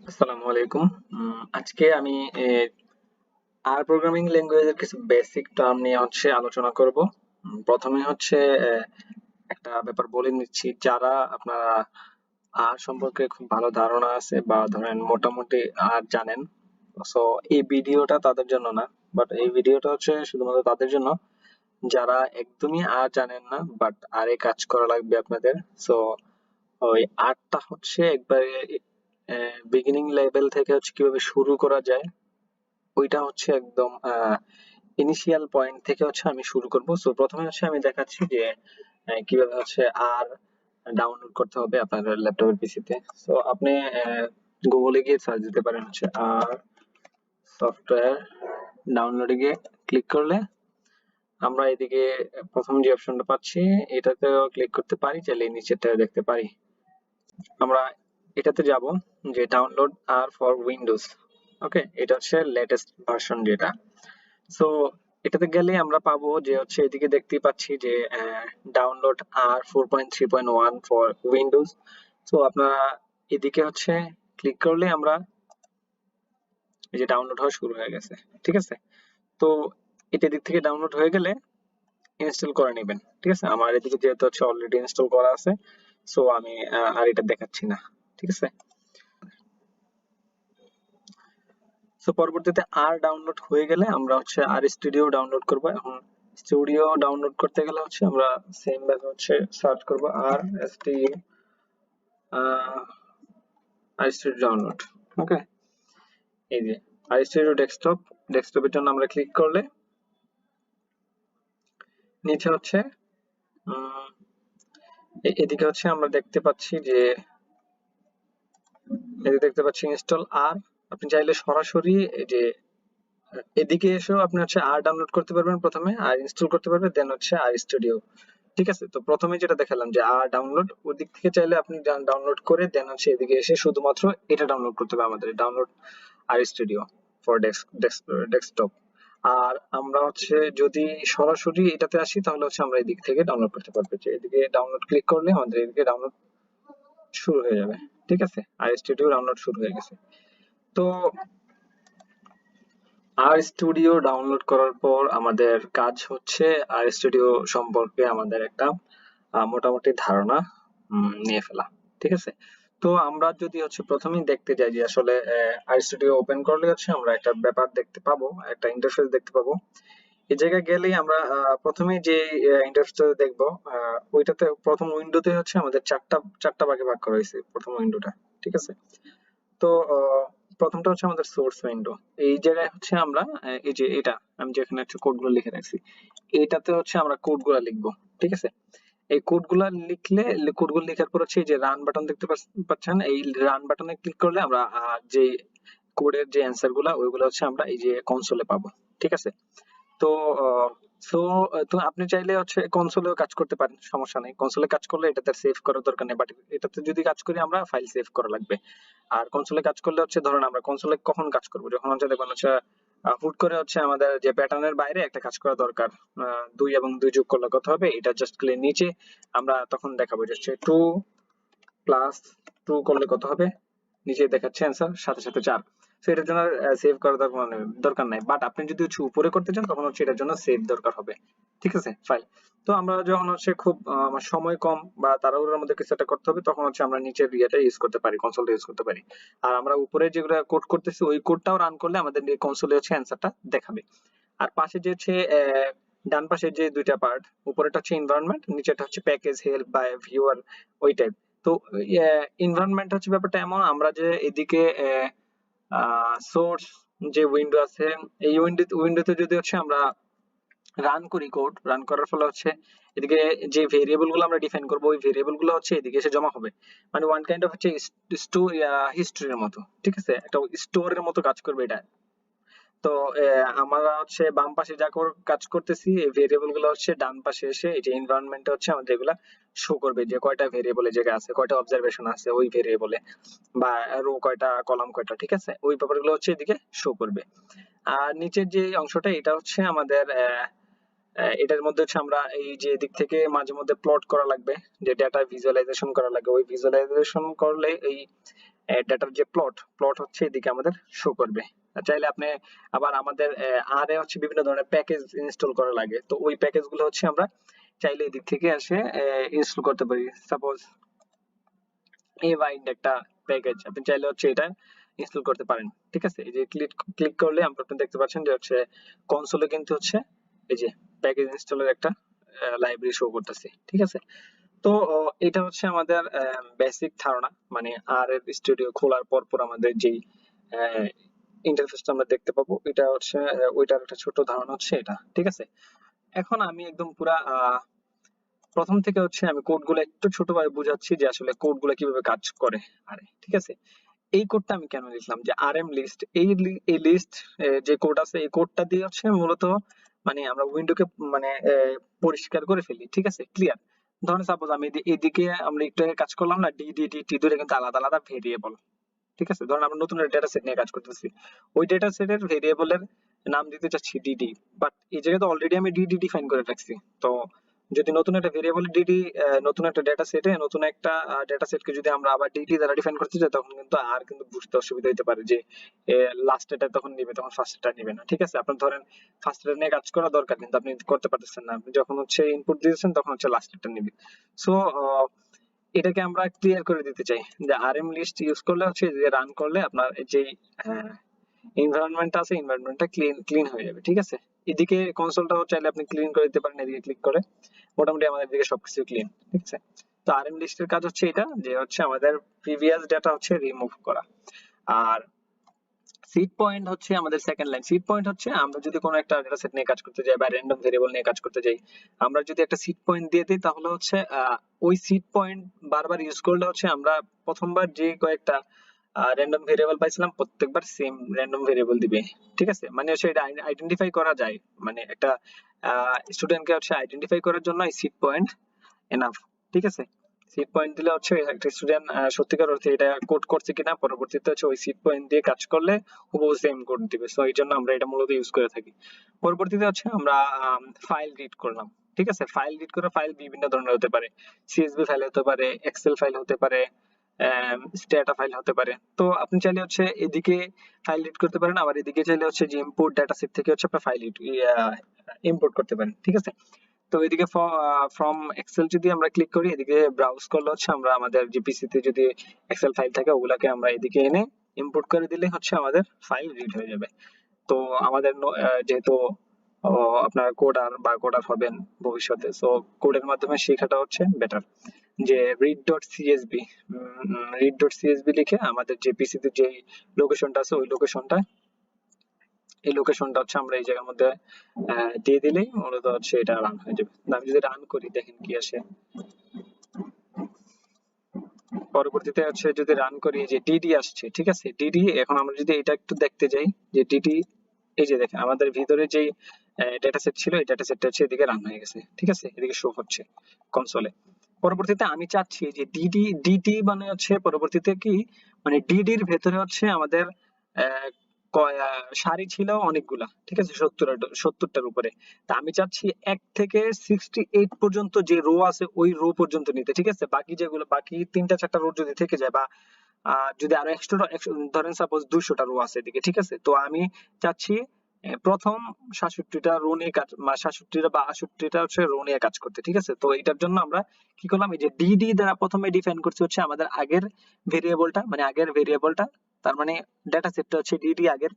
আসসালামু আলাইকুম। আজকে আমি আর প্রোগ্রামিং ল্যাঙ্গুয়েজের কিছু বেসিক টার্ম নিয়ে আলোচনা করব। প্রথমে একটা ব্যাপার বলে নিচ্ছি, যারা আপনারা আর সম্পর্কে খুব ভালো ধারণা আছে বা ধরেন মোটামুটি আর জানেন, সো এই ভিডিওটা তাদের জন্য না, বাট এই ভিডিওটা শুধুমাত্র তাদের জন্য যারা একদমই আর জানেন না, বাট আরে কাজ করা লাগবে আপনাদের। সো ওই আর্টটা একবারে বিগিনিং লেভেল থেকে কিভাবে শুরু করা যায়, ওইটা একদম ইনিশিয়াল পয়েন্ট থেকে আমি শুরু করব। সো প্রথমে আমি দেখাচ্ছি যে কিভাবে আর ডাউনলোড করতে হবে আপনার ল্যাপটপের পিসিতে। সো আপনি গুগলে গিয়ে সার্চ দিতে পারেন আর সফটওয়্যার। ডাউনলোডে গিয়ে ক্লিক করলে আমরা এদিকে প্রথম যে অপশনটা পাচ্ছি এটাতেও ক্লিক করতে পারি, চাইলে নিচেরটা দেখতে পারি। আমরা এটাতে যাব যে ডাউনলোড আর ফর উইন্ডোজ। ওকে, এটা লেটেস্ট ভার্সন যেটা। সো এটাতে গেলে আমরা পাবো যে এদিকে দেখতেই পাচ্ছি যে download R 4.3.1 for Windows. So আপনারা এদিকে ক্লিক করলে আমরা এই যে ডাউনলোড হওয়া শুরু হয়ে গেছে। ঠিক আছে, তো এটা দিক থেকে ডাউনলোড হয়ে গেলে ইনস্টল করে নেবেন। ঠিক আছে, আমার এদিকে যেহেতু অলরেডি ইনস্টল করা আছে, সো আমি আর এটা দেখাচ্ছি না। ঠিক আছে, সো পরবর্তীতে আর ডাউনলোড হয়ে গেলে আমরা আর স্টুডিও ডাউনলোড করব। এখন স্টুডিও ডাউনলোড করতে গেলে আমরা সেম ভাবে সার্চ করব আর এসটিইউ আর স্টুডিও ডাউনলোড। ওকে, এই যে আর স্টুডিও ডেস্কটপের জন্য আমরা ক্লিক করলে নিচে উম, এদিকে আমরা দেখতে পাচ্ছি যে দেখতে পাচ্ছি ইনস্টল আর। আপনি চাইলে সরাসরি এই যে এদিকে এসেও আপনি আর ডাউনলোড করতে পারবেন, প্রথমে আর ইনস্টল করতে পারবেন, দেন আর স্টুডিও। ঠিক আছে, তো প্রথমে যেটা দেখালাম যে আর ডাউনলোড, ওই দিক থেকে চাইলে আপনি ডাউনলোড করে দেন এদিকে এসে শুধুমাত্র এটা ডাউনলোড করতে হবে, আমাদের download R studio for desktop. আর আমরা যদি সরাসরি এটাতে আসি তাহলে আমরা এদিক থেকে ডাউনলোড করতে পারবো, যে এদিকে ডাউনলোড ক্লিক করলে আমাদের এদিকে ডাউনলোড শুরু হয়ে যাবে। ঠিক আছে, আর স্টুডিও ডাউনলোড শুরু হয়ে গেছে। তো আর স্টুডিও ডাউনলোড করার পর আমাদের কাজ আর স্টুডিও সম্পর্কে আমাদের একটা মোটামুটি ধারণা নিয়ে ফেলা। ঠিক আছে, তো আমরা যদি প্রথমেই দেখতে যাই যে আসলে আর স্টুডিও ওপেন করলে আমরা একটা ব্যাপার দেখতে পাবো, একটা ইন্টারফেস দেখতে পাবো। এই জায়গায় গেলেই আমরা প্রথমেই যে ইন্টারফেসটা দেখবো, ওইটাতে প্রথম উইন্ডোতে আমাদের চারটা চারটা ভাগে ভাগ করা হয়েছে প্রথম উইন্ডোটা। ঠিক আছে, তো প্রথমটা আমাদের সোর্স উইন্ডো। এই জায়গায় আমরা এই যে এটা আমি যেখানে কোডগুলো লিখে রাখছি, এটাতে আমরা কোডগুলো লিখবো। ঠিক আছে, এই কোডগুলো লিখলে, কোডগুলো লেখার পর এই যে রান বাটন দেখতে পাচ্ছেন, এই রান বাটনে ক্লিক করলে আমরা যে কোডের যে অ্যান্সার গুলা ওইগুলো আমরা এই যে কনসোলে পাবো। ঠিক আছে, তো সো তো আপনি চাইলে কনসোলেও কাজ করতে পারেন, সমস্যা নেই। কনসোলে কাজ করলে এটাতে সেভ করার দরকার নেই, বাট এটাতে যদি কাজ করি আমরা ফাইল সেভ করা লাগবে। আর কনসোলে কাজ করলে ধরুন আমরা কনসোলে কখন কাজ করব, যখন দেখবেন হুট করে আমাদের যে প্যাটার্নের বাইরে একটা কাজ করা দরকার। 2 এবং 2 যোগ করলে কত হবে, এটা জাস্ট ক্লিক নিচে আমরা তখন দেখাবো যে 2 প্লাস 2 করলে কত হবে, নিচে দেখাচ্ছে অ্যান্সার সাথে সাথে 4। সো এটার জন্য সেভ করার দরকার নাই, বাট আপনি যদি উপরে করতে চান তখন এটার জন্য সেভ দরকার হবে। ঠিক আছে, ফাইল। তো আমরা যখন খুব আমার সময় কম বা তাড়াহুড়োর মধ্যে কিছু একটা করতে হবে, তখন আমরা নিচের ইয়েটা ইউজ করতে পারি, কনসোলটা ইউজ করতে পারি। আর আমরা উপরে যেগুলো কোড করতেছি ওই কোডটাও রান করলে আমাদের কনসোলে অ্যান্সারটা দেখাবে। আর পাশে যে ডান পাশে যে দুইটা পার্ট, উপরেটা এনভায়রনমেন্ট, নিচেটা প্যাকেজ হেল্প বাই ভিউয়ার, ওই টাইপ। তো এনভায়রনমেন্ট ব্যাপারটা এমন, আমরা যে এদিকে সোর্স যে উইন্ডো আছে, এই উইন্ডোতে যদি আমরা রান করি, কোড রান করার ফলে এদিকে যে ভেরিয়েবল গুলো আমরা ডিফাইন করবো, ওই ভেরিয়েবল গুলো এদিকে এসে জমা হবে। মানে ওয়ান কাইন্ড অফ হিস্ট্রির মতো। ঠিক আছে, একটা স্টোরের মতো কাজ করবে এটা। তো আমরা বাম পাশে যা কাজ করতেছি, এই ভেরিয়েবল গুলো ডান পাশে এসে এই যে এনভায়রনমেন্টে আমাদের এগুলা শো করবে, যে কয়টা ভেরিয়েবল এই জায়গায় আছে, কয়টা অবজারভেশন আছে ওই ভেরিয়েবলে, বা রো কয়টা, কলাম কয়টা। ঠিক আছে, ওই ব্যাপারগুলো এদিকে শো করবে। আর নিচের যে অংশটা, এটা আমাদের এটার মধ্যে আমরা এই যে দিক থেকে মাঝে মধ্যে প্লট করা লাগবে, যে ডেটা ভিজুয়ালাইজেশন করা লাগবে। ওই ভিজুয়ালাইজেশন করলে এই ডেটার যে প্লট হচ্ছে এদিকে আমাদের শো করবে। চাইলে আপনি আবার আমাদের আর এ হচ্ছে বিভিন্ন ধরনের প্যাকেজ ইনস্টল করা লাগে, তো ওই প্যাকেজ গুলো হচ্ছে আমরা চাইলে এদিক থেকে এসে ইনস্টল করতে পারি। সাপোজ এভাইন্ড একটা প্যাকেজ, আপনি চাইলে হচ্ছে এটা ইনস্টল করতে পারেন। ঠিক আছে, এই যে ক্লিক করলে আপনি দেখতে পাচ্ছেন যে হচ্ছে কনসোলে কিন্তু হচ্ছে এই যে প্যাকেজ ইনস্টলের একটা লাইব্রেরি শো করতেছে। ঠিক আছে, তো এটা হচ্ছে আমাদের বেসিক ধারণা, মানে আর এর স্টুডিও খোলার পর পর আমাদের যেই ইন্টারফেসটা আমরা দেখতে পাবো, এটা হচ্ছে ওইটার একটা ছোট ধারণা হচ্ছে এটা। ঠিক আছে, এখন আমি একদম পুরা প্রথম থেকে হচ্ছে আমি কোডগুলো একটু ছোটভাবে বুঝাচ্ছি যে আসলে কোডগুলো কিভাবে কাজ করে। আরে ঠিক আছে, এই কোডটা আমি কেন লিখলাম যে আরএম লিস্ট, এই লিস্ট যে কোড আছে এই কোডটা দিয়ে হচ্ছে মূলত মানে আমরা উইন্ডোকে মানে পরিষ্কার করে ফেলি। ঠিক আছে, ক্লিয়ার। ধরেন সাপোজ আমি এদিকে আমরা একটু আগে কাজ করলাম না, ডি ডি ডি টি দুটো কিন্তু আলাদা আলাদা ভেরিয়েবল। ঠিক আছে, ধরেন আমরা নতুন ডেটা সেট নিয়ে কাজ করতেছি, ওই ডেটা সেটের ভেরিয়েবলের নাম দিতে চাচ্ছি ডিডি, বাট এই জায়গায় তো অলরেডি আমি ডিডি ডিফাইন করে রাখছি। তো যদি নতুন একটা ভেরিয়েবল ডিডি, নতুন একটা ডেটা সেটে নতুন একটা ডেটা সেটকে যদি আমরা আবার ডিডি দ্বারা ডিফাইন করতে চাই, তখন কিন্তু আর কিন্তু বুঝতে অসুবিধা হতে পারে যে লাস্ট এটা তখন নিবে, তখন ফার্স্ট এটা নিবে না। ঠিক আছে, আপনার ধরেন ফার্স্ট এটা নিয়ে কাজ করা দরকার কিন্তু আপনি করতে পারতেছেন না, আপনি যখন হচ্ছে ইনপুট দিয়েছেন তখন হচ্ছে লাস্ট এটা নিবে। সো এটাকে আমরা ক্লিয়ার করে দিতে চাই যে আরএম লিস্ট ইউজ করলে হচ্ছে যে রান করলে আপনার যে এনভায়রনমেন্ট আছে এনভায়রনমেন্টটা ক্লিন হয়ে যাবে। ঠিক আছে, এদিকে কনসোলটাও চাইলে আপনি ক্লিন করে দিতে পারেন, এদিকে ক্লিক করে মোটামুটি আমাদের দিকে সবকিছু ক্লিন। ঠিক আছে, তো আরএম লিস্টের কাজ হচ্ছে এটা যে হচ্ছে আমাদের প্রিভিয়াস ডেটা হচ্ছে রিমুভ করা। আর সিড পয়েন্ট হচ্ছে আমাদের সেকেন্ড লাইন। সিড পয়েন্ট হচ্ছে আমরা যদি কোনো একটা ডেটা সেট নিয়ে কাজ করতে যাই বা র্যান্ডম ভেরিয়েবল নিয়ে কাজ করতে যাই, আমরা যদি একটা সিড পয়েন্ট দিয়ে দিই তাহলে হচ্ছে ওই সিড পয়েন্ট বারবার ইউজ করলে হচ্ছে আমরা প্রথমবার যে কয়েকটা র্যান্ডম ভেরিয়েবল পাইছিলাম প্রত্যেকবার সেম র্যান্ডম ভেরিয়েবল দিবে। ঠিক আছে, মানে হচ্ছে এটা আইডেন্টিফাই করা যায়, মানে একটা স্টুডেন্টকে হচ্ছে আইডেন্টিফাই করার জন্য এই সিড পয়েন্ট এনাফ। ঠিক আছে, সিট পয়েন্ট দিলে হচ্ছে একটা স্টুডেন্ট সত্যিকার অর্থে এটা কোড করছে কিনা পরবর্তীতে হচ্ছে ওই সিট পয়েন্ট দিয়ে কাজ করলে হুবহু সেম কোড দিবে। সো এই জন্য আমরা এটা মূলত ইউজ করে থাকি। পরবর্তীতে হচ্ছে আমরা ফাইল রিড করলাম। ঠিক আছে, ফাইল রিড করা ফাইল বিভিন্ন ধরনের হতে পারে, সিএসভি ফাইল হতে পারে, এক্সেল ফাইল হতে পারে, স্ট্যাটা ফাইল হতে পারে। তো আপনি চাইলে হচ্ছে এদিকে ফাইল রিড করতে পারেন, আবার এদিকে চাইলে হচ্ছে যে ইম্পোর্ট ডাটা সেট থেকে হচ্ছে আপনার ফাইল ইম্পোর্ট করতে পারেন। ঠিক আছে, তো এদিকে ফ্রম এক্সেল যদি আমরা ক্লিক করি, এদিকে ব্রাউজ করলে হচ্ছে আমরা আমাদের জিপিসি তে যদি এক্সেল ফাইল থাকে ওগুলাকে আমরা এদিকে এনে ইম্পোর্ট করে দিলে হচ্ছে আমাদের ফাইল রিড হয়ে যাবে। তো আমাদের যেহেতু আপনার কোডার বা কোডার হবেন ভবিষ্যতে, সো কোডের মাধ্যমে শেখাটা হচ্ছে বেটার। যে read.csv লিখে আমাদের জিপিসি তে যে লোকেশনটা আছে ওই লোকেশনটা, এই লোকেশনটা হচ্ছে আমরা এই জায়গার মধ্যে দিয়ে দিলেই মূলত হচ্ছে এটা রান হয়ে যাবে। আমি যদি রান করি দেখেন কি আসে। পরবর্তীতে হচ্ছে যদি রান করি যে ডিডি আসছে। ঠিক আছে, ডিডি এখন আমরা যদি এটা একটু দেখতে যাই যে ডিডি, এই যে দেখেন আমাদের ভিতরে যে ডেটা সেট ছিল এই ডেটা সেটটা হচ্ছে এদিকে রান হয়ে গেছে। ঠিক আছে, এদিকে শো হচ্ছে কনসোলে। পরবর্তীতে আমি চাচ্ছি যে ডিডি মানে হচ্ছে পরবর্তীতে কি, মানে ডিডির ভেতরে হচ্ছে আমাদের সারি ছিল অনেকগুলা। ঠিক আছে, 70টার উপরে। তা আমি চাচ্ছি 1 থেকে 68 পর্যন্ত যে রো আছে ওই রো পর্যন্ত নিতে। ঠিক আছে, বাকি যেগুলো বাকি 3টা 4টা রো যদি থেকে যায় বা যদি আরো এক্সট্রা ধরেন সাপোজ 200টা রো আছে এদিকে। ঠিক আছে, তো আমি চাচ্ছি প্রথম 67টা রো নিয়ে কাজ, 67টা বা 68টা হচ্ছে রো নিয়ে কাজ করতে। ঠিক আছে, তো এটার জন্য আমরা কি করলাম, এই যে ডিডি দ্বারা প্রথমে ডিফাইন করছি হচ্ছে আমাদের আগের ভেরিয়েবলটা, মানে আগের ভেরিয়েবলটা, তার মানে ডেটা সেটটা হচ্ছে ডিডি আগের,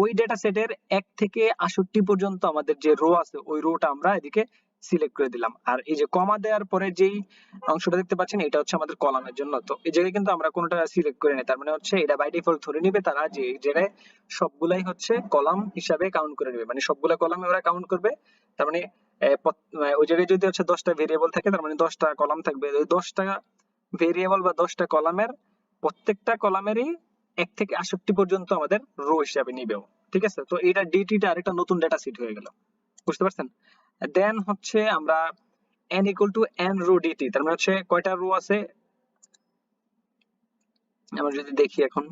ওই ডেটা সেটের 1 থেকে 68 পর্যন্ত আমাদের যে রো আছে ওই রোটা আমরা এদিকে সিলেক্ট করে দিলাম। আর এই যে কমা দেওয়ার পরে যেই অংশটা দেখতে পাচ্ছেন এটা হচ্ছে আমাদের কলামের জন্য। তো এই জায়গায় কিন্তু আমরা কোনোটা সিলেক্ট করে নিই, তার মানে হচ্ছে এটা বাই ডিফল্ট ধরে নিবে তারা যে এই জায়গায় সবগুলাই হচ্ছে কলাম হিসাবে কাউন্ট করে নেবে, মানে সবগুলা কলামে ওরা কাউন্ট করবে। তার মানে ওই জায়গায় যদি হচ্ছে 10টা ভেরিয়েবল থাকে তার মানে 10টা কলাম থাকবে, ওই 10টা ভেরিয়েবল বা 10টা কলামের প্রত্যেকটা কলামেরই 1 থেকে 68 পর্যন্ত আমাদের রো হিসাবে নিবেও। ঠিক আছে, তো এটা ডিটিটা আরেকটা নতুন ডেটা সেট হয়ে গেল, বুঝতে পারছেন। দেন হচ্ছে আমরা n equal to n rho dt, তার মানে হচ্ছে কয়টা রো আছে আমরা যদি দেখি এখন,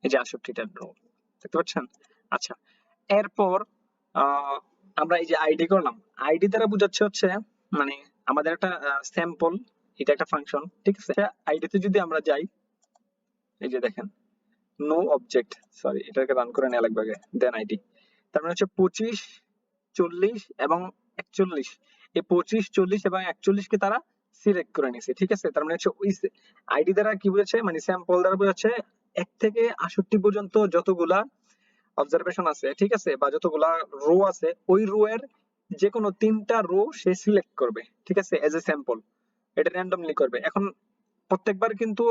এই যে 68টা রো দেখতে পাচ্ছেন। আচ্ছা, এরপর আহ, আমরা এই যে আইডি করলাম, আইডি দ্বারা বোঝাচ্ছে হচ্ছে মানে আমাদের একটা স্যাম্পল, এটা একটা ফাংশন। ঠিক আছে, আইডি তে যদি আমরা যাই এই যে দেখেন নো অবজেক্ট, সরি এটাকে রান করে নেওয়া লাগবে আগে, দেন আইডি। তার মানে হচ্ছে 25, 40 এবং 41, এই 25, 40 এবং 41 কে তারা সিলেক্ট করে নিছে, ঠিক আছে। তার মানে হচ্ছে ওই আইডি দ্বারা কি বোঝাচ্ছে, মানে স্যাম্পল দ্বারা বোঝাচ্ছে 1 থেকে 68 পর্যন্ত যতগুলা অবজারভেশন আছে, ঠিক আছে, বা যতগুলা রো আছে, ওই রো এর যে কোনো 3টা রো সে সিলেক্ট করবে, ঠিক আছে, এজ এ স্যাম্পল। এটা র্যান্ডমলি করবে। এখন প্রত্যেকবার কিন্তু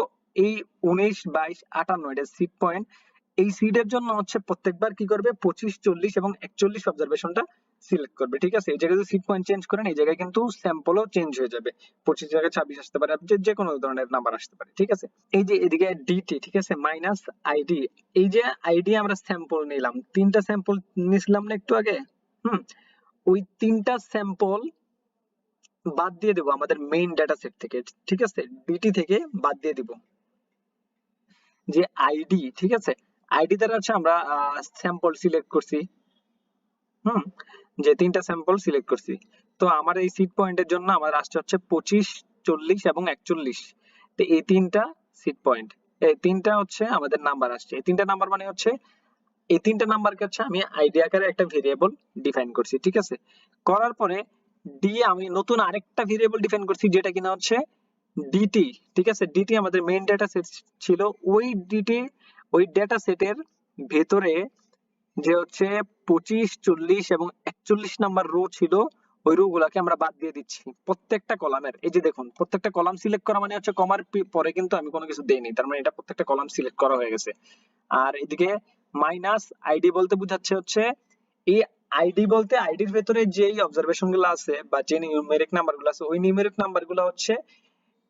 এই 19, 22, 58 এটা সিড পয়েন্ট, এই সিডের জন্য হচ্ছে প্রত্যেকবার কি করবে, 25, 40 এবং 41 অবজারভেশনটা সিলেক্ট করবে, ঠিক আছে। এই জায়গায় যদি সিড পয়েন্ট চেঞ্জ করেন, এই জায়গায় কিন্তু স্যাম্পলও চেঞ্জ হয়ে যাবে, 25 জায়গায় 26 আসতে পারে, যে কোনো ধরনের নাম্বার আসতে পারে, ঠিক আছে। এই যে এদিকে ডিটি, ঠিক আছে, মাইনাস আইডি, এই যে আইডি আমরা স্যাম্পল নিলাম, 3টা স্যাম্পল নিছিলাম না একটু আগে, হুম, ওই 3টা স্যাম্পল বাদ দিয়ে দেবো আমাদের মেইন ডাটা সেট থেকে, ঠিক আছে, ডিটি থেকে বাদ দিয়ে দিব যে আইডি, ঠিক আছে। আইডি দ্বারা হচ্ছে আমরা স্যাম্পল সিলেক্ট করছি, হুম, যে 3টা স্যাম্পল সিলেক্ট করছি। তো আমার এই সিড পয়েন্টের জন্য আমার আসছে হচ্ছে 25, 40 এবং 41। তো এই 3টা সিড পয়েন্ট, এই 3টা হচ্ছে আমাদের নাম্বার আসছে। এই 3টা নাম্বার মানে হচ্ছে এই 3টা নাম্বারকে হচ্ছে আমি আইডি আকারে একটা ভেরিয়েবল ডিফাইন করছি, ঠিক আছে। করার পরে দিয়ে আমি নতুন আরেকটা ভেরিয়েবল ডিফাইন করছি যেটা কিনা হচ্ছে ডিটি, ঠিক আছে। ডিটি আমাদের মেইন ডেটা সেট ছিল, ওই ডিটি, ওই ডেটা সেটের ভেতরে যে হচ্ছে 25, 40 এবং 41 নাম্বার রো ছিল, ওই রো গুলাকে আমরা বাদ দিয়ে দিচ্ছি প্রত্যেকটা কলামের। এই যে দেখুন, প্রত্যেকটা কলাম সিলেক্ট করা মানে হচ্ছে কমার পরে কিন্তু আমি কোনো কিছু দেইনি, তার মানে এটা প্রত্যেকটা কলাম সিলেক্ট করা হয়ে গেছে। আর এদিকে মাইনাস আইডি বলতে বোঝাচ্ছে হচ্ছে এই আইডি বলতে আইডির ভেতরে যেই অবজারভেশন গুলো আছে বা যে নিউমেরিক নাম্বার গুলো আছে, ওই নিউমেরিক নাম্বার গুলো হচ্ছে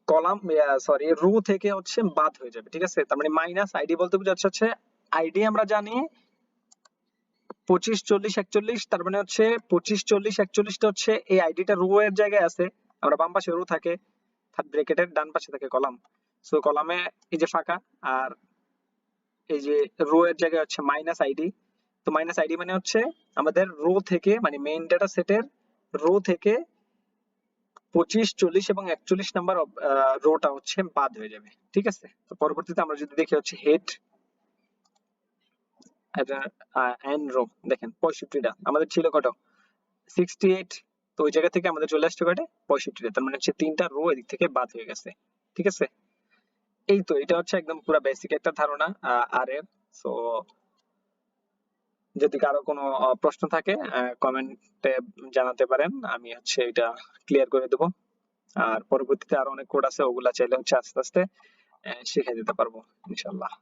কলাম, সরি, রো থেকে হচ্ছে বাদ হয়ে যাবে, ঠিক আছে। তার মানে মাইনাস আইডি বলতে বোঝাচ্ছে হচ্ছে আইডি আমরা জানি 25, 40, 41, তার মানে হচ্ছে 25, 40, 41 টা হচ্ছে এই আইডিটা রো এর জায়গায় আছে, আমরা বাম পাশে রো থাকে, ব্র্যাকেটের ডান পাশে থাকে কলাম, সো কলামে এই যে ফাঁকা, আর এই যে রো এর জায়গায় হচ্ছে মাইনাস আইডি। তো মাইনাস আইডি মানে হচ্ছে আমাদের রো থেকে, মানে মেইন ডাটা সেটের রো থেকে 25, 40 এবং 41 নাম্বার রোটা হচ্ছে বাদ হয়ে যাবে, ঠিক আছে। তো পরবর্তীতে আমরা যদি দেখি হচ্ছে হেড এন্ড রো, দেখেন 65টা আমাদের ছিল কত, 68। তো ওই জায়গা থেকে আমাদের চলে আসছে কয়টা, 65টা। তার মানে হচ্ছে 3টা রো এদিক থেকে বাদ হয়ে গেছে, ঠিক আছে। এই তো এটা হচ্ছে একদম পুরো বেসিক একটা ধারণা আর এর। সো যদি কারো কোনো প্রশ্ন থাকে কমেন্টে জানাতে পারেন, আমি হচ্ছে এটা ক্লিয়ার করে দেবো। আর পরবর্তীতে আরো অনেক কোড আছে, ওগুলা চাইলে হচ্ছে আস্তে আস্তে শিখে দিতে পারবো ইনশাল্লাহ।